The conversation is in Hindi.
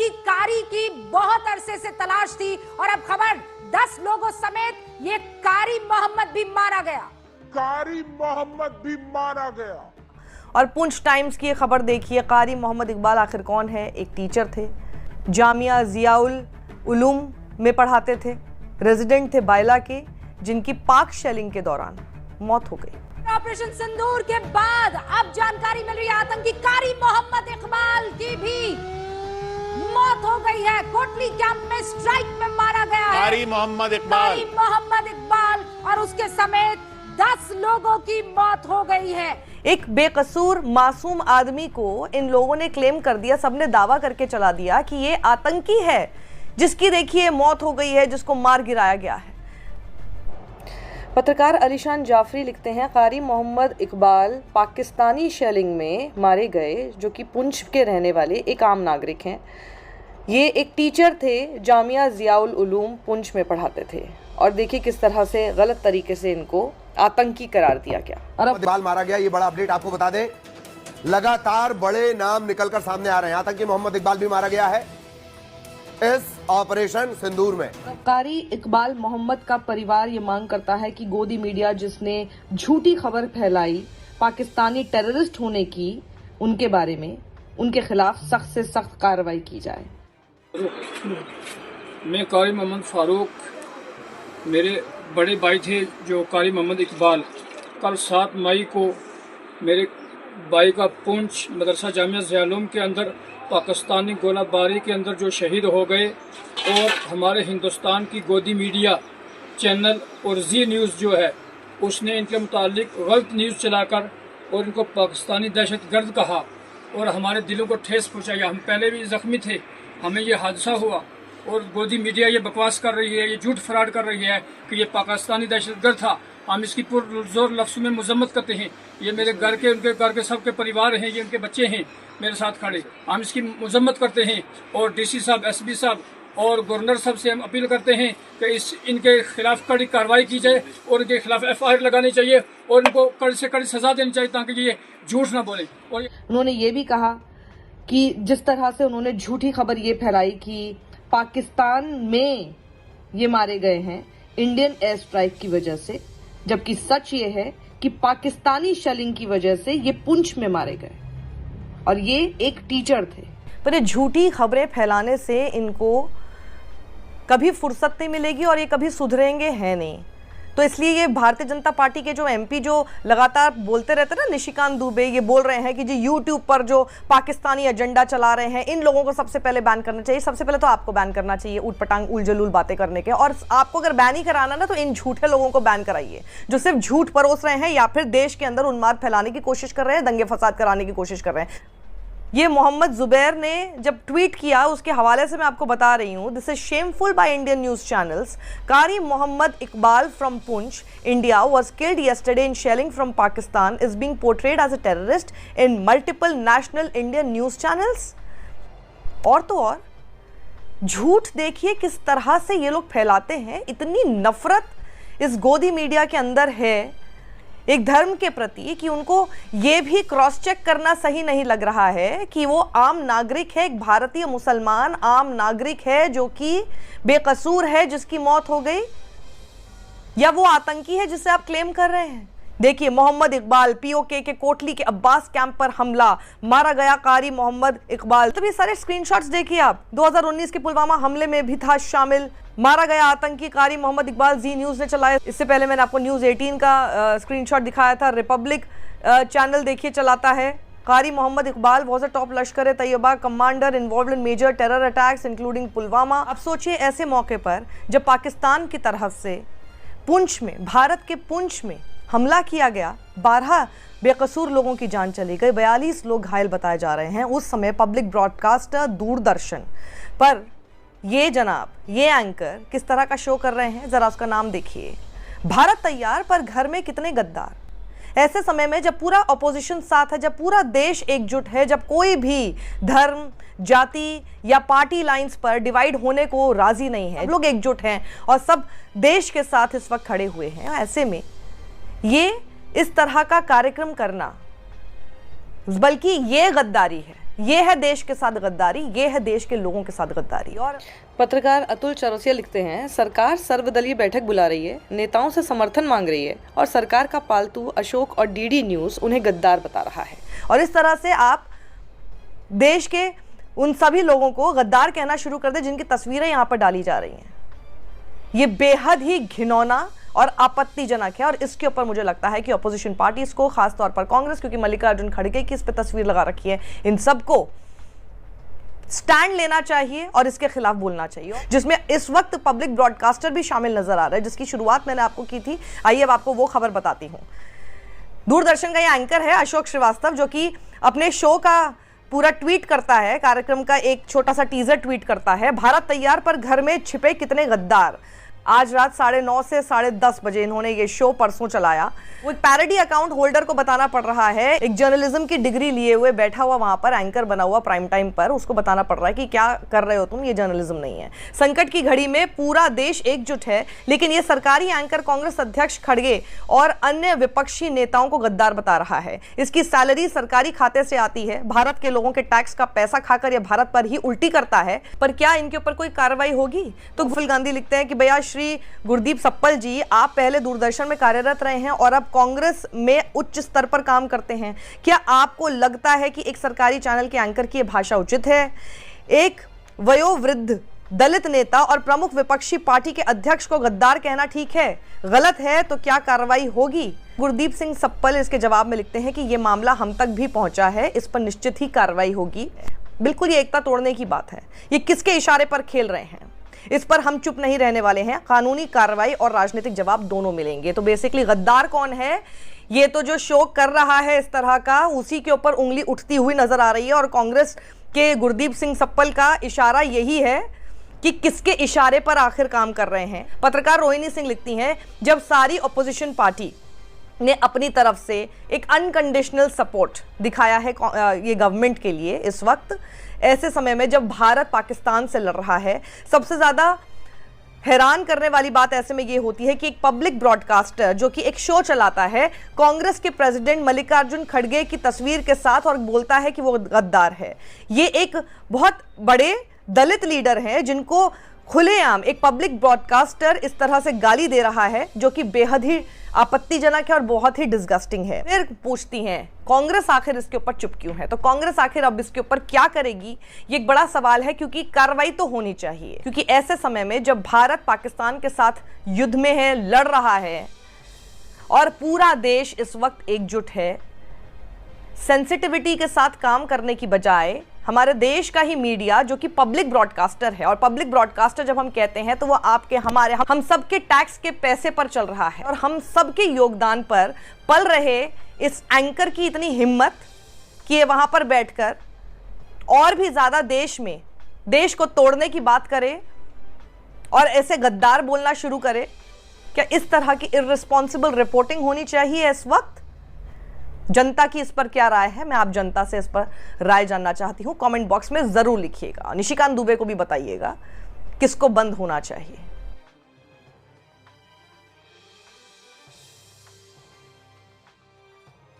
आतंकी कारी की बहुत अरसे से तलाश थी और अब खबर 10 लोगों समेत ये कारी मोहम्मद भी मारा गया। कारी मोहम्मद भी मारा गया। और पुंछ टाइम्स की खबर देखिए, कारी मोहम्मद इकबाल आखिर कौन है? एक टीचर थे, जामिया जियाउल उलूम में पढ़ाते थे, रेजिडेंट थे बायला के, जिनकी पाक शेलिंग के दौरान मौत हो गई। ऑपरेशन सिंदूर के बाद अब जानकारी मिल रही है आतंकी कारी मोहम्मद इकबाल की भी मौत हो गई है। कोटली कैंप में स्ट्राइक में मारा गया है कारी मोहम्मद इकबाल और उसके समेत 10 लोगों की मौत हो गई है। एक बेकसूर मासूम आदमी को इन लोगों ने क्लेम कर दिया, सबने दावा करके चला दिया कि ये आतंकी है, जिसकी देखिए मौत हो गई है, जिसको मार गिराया गया है। पत्रकार अलीशान जाफरी लिखते हैं, कारी मोहम्मद इकबाल पाकिस्तानी शेलिंग में मारे गए, जो कि पुंछ के रहने वाले एक आम नागरिक हैं। ये एक टीचर थे, जामिया जियाउल उलूम पुंछ में पढ़ाते थे, और देखिए किस तरह से गलत तरीके से इनको आतंकी करार दिया गया। इकबाल मारा गया, ये बड़ा अपडेट आपको बता दें। लगातार बड़े नाम निकलकर सामने आ रहे हैं। आतंकी मोहम्मद इकबाल भी मारा गया है इस ऑपरेशन सिंदूर में। कारी इकबाल मोहम्मद का परिवार ये मांग करता है कि गोदी मीडिया जिसने झूठी खबर फैलाई पाकिस्तानी टेररिस्ट होने की, उनके बारे में उनके खिलाफ सख्त से सख्त कार्रवाई की जाए। मैं कारी मोहम्मद फारूक, मेरे बड़े भाई थे जो कारी मोहम्मद इकबाल, कल 7 मई को मेरे भाई का पुंछ मदरसा जामिया ज़ियाउल के अंदर पाकिस्तानी गोलाबारी के अंदर जो शहीद हो गए, और हमारे हिंदुस्तान की गोदी मीडिया चैनल और जी न्यूज़ जो है उसने इनके मुतालिक गलत न्यूज़ चलाकर और इनको पाकिस्तानी दहशतगर्द कहा और हमारे दिलों को ठेस पहुंचाई। हम पहले भी जख्मी थे, हमें ये हादसा हुआ और गोदी मीडिया ये बकवास कर रही है, ये झूठ फराड कर रही है कि ये पाकिस्तानी दहशतगर्द था। हम इसकी पुरजोर लफ्ज़ों में मजम्मत करते हैं। ये मेरे घर के, उनके घर के सबके परिवार हैं, ये उनके बच्चे हैं मेरे साथ खड़े। हम इसकी मजम्मत करते हैं और डीसी साहब, एसपी साहब और गवर्नर साहब से हम अपील करते हैं कि इनके खिलाफ कड़ी कार्रवाई की जाए और इनके खिलाफ FIR लगानी चाहिए और इनको कड़ी से कड़ी सजा देनी चाहिए ताकि ये झूठ ना बोले। और उन्होंने ये भी कहा कि जिस तरह से उन्होंने झूठी खबर ये फैलाई कि पाकिस्तान में ये मारे गए हैं इंडियन एयर स्ट्राइक की वजह से, जबकि सच ये है कि पाकिस्तानी शेलिंग की वजह से ये पुंछ में मारे गए और ये एक टीचर थे। पर ये झूठी खबरें फैलाने से इनको कभी फुर्सत नहीं मिलेगी और ये कभी सुधरेंगे हैं नहीं। तो इसलिए ये भारतीय जनता पार्टी के जो MP जो लगातार बोलते रहते हैं ना, निशिकांत दुबे, ये बोल रहे हैं कि जी YouTube पर जो पाकिस्तानी एजेंडा चला रहे हैं, इन लोगों को सबसे पहले बैन करना चाहिए। सबसे पहले तो आपको बैन करना चाहिए ऊटपटांग उलझुल बातें करने के, और आपको अगर बैन ही कराना ना तो इन झूठे लोगों को बैन कराइए जो सिर्फ झूठ परोस रहे हैं या फिर देश के अंदर उन्माद फैलाने की कोशिश कर रहे हैं, दंगे फसाद कराने की कोशिश कर रहे हैं। ये मोहम्मद जुबैर ने जब ट्वीट किया उसके हवाले से मैं आपको बता रही हूँ, this is shameful by Indian news channels. Qari Mohammad Iqbal from Poonch, India was killed yesterday in shelling from Pakistan is being portrayed as a terrorist in multiple national Indian news channels। और तो और झूठ देखिए किस तरह से ये लोग फैलाते हैं। इतनी नफरत इस गोदी मीडिया के अंदर है एक धर्म के प्रति कि उनको ये भी क्रॉस चेक करना सही नहीं लग रहा है कि वो आम नागरिक है, एक भारतीय मुसलमान आम नागरिक है जो कि बेकसूर है, जिसकी मौत हो गई, या वो आतंकी है जिसे आप क्लेम कर रहे हैं। देखिए, मोहम्मद इकबाल, POK के कोटली के अब्बास कैंप पर हमला, मारा गया कारी मोहम्मद इकबाल। तो ये सारे स्क्रीनशॉट्स देखिए आप, 2019 के पुलवामा हमले में भी था शामिल, मारा गया आतंकी कारी मोहम्मद इकबाल, जी न्यूज़ ने चलाया। इससे पहले मैंने आपको न्यूज़ 18 का स्क्रीनशॉट दिखाया था, रिपब्लिक चैनल देखिए चलाता है। Qari Mohammad Iqbal was a top Lashkar Taiba commander involved in major terror attacks including Pulwama. अब सोचिए ऐसे मौके पर जब पाकिस्तान की तरफ से पुंछ में, भारत के पुंछ में हमला किया गया, 12 बेकसूर लोगों की जान चली गई, 42 लोग घायल बताए जा रहे हैं। उस समय पब्लिक ब्रॉडकास्टर दूरदर्शन पर ये जनाब, ये एंकर किस तरह का शो कर रहे हैं, जरा उसका नाम देखिए, भारत तैयार पर घर में कितने गद्दार। ऐसे समय में जब पूरा ऑपोजिशन साथ है, जब पूरा देश एकजुट है, जब कोई भी धर्म, जाति या पार्टी लाइंस पर डिवाइड होने को राजी नहीं है, लोग एकजुट हैं और सब देश के साथ इस वक्त खड़े हुए हैं, ऐसे में ये इस तरह का कार्यक्रम करना, बल्कि ये गद्दारी है, ये है देश के साथ गद्दारी, ये है देश के लोगों के साथ गद्दारी। और पत्रकार अतुल चौरसिया लिखते हैं, सरकार सर्वदलीय बैठक बुला रही है, नेताओं से समर्थन मांग रही है और सरकार का पालतू अशोक और डीडी न्यूज उन्हें गद्दार बता रहा है। और इस तरह से आप देश के उन सभी लोगों को गद्दार कहना शुरू कर दे जिनकी तस्वीरें यहां पर डाली जा रही हैं। ये बेहद ही घिनौना और आपत्तिजनक है और इसके ऊपर मुझे लगता है कि अपोजिशन पार्टीज को, खासतौर पर कांग्रेस, क्योंकि मल्लिकार्जुन खड़गे की इस पे तस्वीर लगा रखी है, इन सबको स्टैंड लेना चाहिए और इसके खिलाफ बोलना चाहिए, जिसमें इस वक्त पब्लिक ब्रॉडकास्टर भी शामिल नजर आ रहा है, जिसकी शुरुआत मैंने आपको की थी। आइए अब आपको वो खबर बताती हूं। दूरदर्शन का ये एंकर है अशोक श्रीवास्तव, जो कि अपने शो का पूरा ट्वीट करता है, कार्यक्रम का एक छोटा सा टीजर ट्वीट करता है। भारत तैयार पर घर में छिपे कितने गद्दार। आज रात 9:30 से 10:30 बजे इन्होंने ये शो परसों चलाया। वो एक पैरोडी अकाउंट होल्डर को बताना पड़ रहा है, एक जर्नलिज्म की डिग्री लिए हुए बैठा हुआ वहां पर एंकर बना हुआ प्राइम टाइम पर, उसको बताना पड़ रहा है कि क्या कर रहे हो तुम, ये जर्नलिज्म नहीं है। संकट की घड़ी में पूरा देश एकजुट है, लेकिन ये सरकारी एंकर कांग्रेस अध्यक्ष खड़गे और अन्य विपक्षी नेताओं को गद्दार बता रहा है। इसकी सैलरी सरकारी खाते से आती है, भारत के लोगों के टैक्स का पैसा खाकर यह भारत पर ही उल्टी करता है, पर क्या इनके ऊपर कोई कार्रवाई होगी? तो गुफुल गांधी लिखते हैं कि भैया श्री गुरदीप सप्पल जी, आप पहले दूरदर्शन में कार्यरत रहे हैं और अब कांग्रेस में उच्च स्तर पर काम करते हैं। क्या आपको लगता है कि एक सरकारी चैनल के एंकर की भाषा उचित है? एक वयोवृद्ध दलित नेता और प्रमुख विपक्षी पार्टी के अध्यक्ष को गद्दार कहना ठीक है? गलत है तो क्या कार्रवाई होगी? गुरदीप सिंह सप्पल इसके जवाब में लिखते हैं कि यह मामला हम तक भी पहुंचा है, इस पर निश्चित ही कार्रवाई होगी। बिल्कुल ये एकता तोड़ने की बात है। ये किसके इशारे पर खेल रहे हैं, इस पर हम चुप नहीं रहने वाले हैं। कानूनी कार्रवाई और राजनीतिक जवाब दोनों मिलेंगे। तो बेसिकली गद्दार कौन है? ये तो जो शो कर रहा है इस तरह का, उसी के ऊपर उंगली उठती हुई नजर आ रही है। और कांग्रेस के गुरदीप सिंह सप्पल का इशारा यही है कि किसके इशारे पर आखिर काम कर रहे हैं। पत्रकार रोहिणी सिंह लिखती हैं, जब सारी ऑपोजिशन पार्टी ने अपनी तरफ से एक अनकंडीशनल सपोर्ट दिखाया है ये गवर्नमेंट के लिए इस वक्त, ऐसे समय में जब भारत पाकिस्तान से लड़ रहा है, सबसे ज्यादा हैरान करने वाली बात ऐसे में ये होती है कि एक पब्लिक ब्रॉडकास्टर जो कि एक शो चलाता है कांग्रेस के प्रेसिडेंट मल्लिकार्जुन खड़गे की तस्वीर के साथ और बोलता है कि वो गद्दार है। ये एक बहुत बड़े दलित लीडर हैं जिनको खुलेआम एक पब्लिक ब्रॉडकास्टर इस तरह से गाली दे रहा है, जो कि बेहद ही आपत्तिजनक है और बहुत ही डिस्गस्टिंग है। फिर पूछती हैं कांग्रेस आखिर इसके ऊपर चुप क्यों है? तो कांग्रेस आखिर अब इसके ऊपर क्या करेगी, ये एक बड़ा सवाल है, क्योंकि कार्रवाई तो होनी चाहिए। क्योंकि ऐसे समय में जब भारत पाकिस्तान के साथ युद्ध में है, लड़ रहा है और पूरा देश इस वक्त एकजुट है, सेंसिटिविटी के साथ काम करने की बजाय हमारे देश का ही मीडिया जो कि पब्लिक ब्रॉडकास्टर है, और पब्लिक ब्रॉडकास्टर जब हम कहते हैं तो वो आपके, हमारे, हम सबके टैक्स के पैसे पर चल रहा है और हम सबके योगदान पर पल रहे इस एंकर की इतनी हिम्मत कि ये वहां पर बैठकर और भी ज्यादा देश को तोड़ने की बात करे और ऐसे गद्दार बोलना शुरू करे। क्या इस तरह की इररिस्पॉन्सिबल रिपोर्टिंग होनी चाहिए इस वक्त? जनता की इस पर क्या राय है? मैं आप जनता से इस पर राय जानना चाहती हूं। कमेंट बॉक्स में जरूर लिखिएगा। निशिकांत दुबे को भी बताइएगा किसको बंद होना चाहिए।